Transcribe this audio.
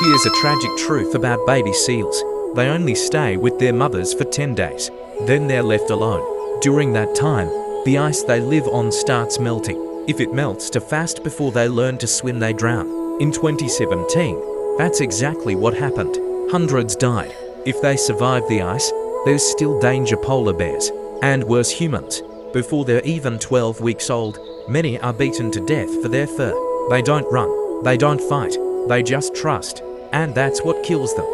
Here's a tragic truth about baby seals. They only stay with their mothers for 10 days. Then they're left alone. During that time, the ice they live on starts melting. If it melts too fast before they learn to swim, they drown. In 2017, that's exactly what happened. Hundreds died. If they survive the ice, there's still danger. Polar bears, and worse, humans. Before they're even 12 weeks old, many are beaten to death for their fur. They don't run, they don't fight, they just trust, and that's what kills them.